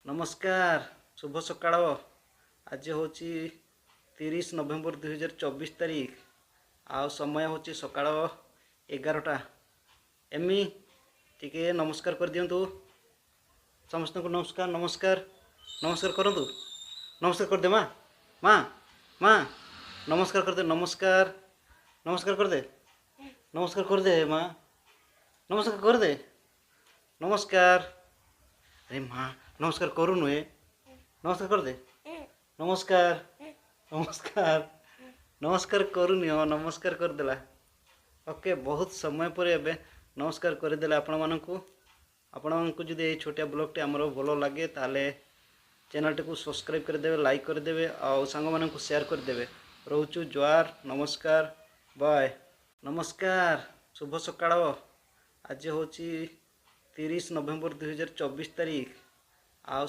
नमस्कार शुभ सकाळ। आज हूँ 30 नवेम्बर 2024 तारीख। आ समय हूँ सकाळ 11टा। एमी टिके नमस्कार कर दिंतु समस्त को। नमस्कार नमस्कार नमस्कार करतु। नमस्कार कर दे माँ। माँ माँ नमस्कार कर दे। नमस्कार नमस्कार कर दे। नमस्कार कर दे माँ। नमस्कार कर दे। नमस्कार। अरे माँ नमस्कार करू नुहे। नमस्कार कर दे। नमस्कार नमस्कार नमस्कार करूनि। हाँ नमस्कार करदेला। ओके बहुत समय पर एबे नमस्कार करदेला आपण मानकु। आपण मानकु जदि ए छोटिया ब्लॉगटी हमरो भलो लागे ताले चैनल टी सब्सक्राइब करदेवे, लाइक करदेवे और सांग मानकु शेयर करदेवे। रोचु जुआर नमस्कार बाय। नमस्कार शुभ सकाळ। आज हूँ 30 नवेम्बर 2024 तारीख। आ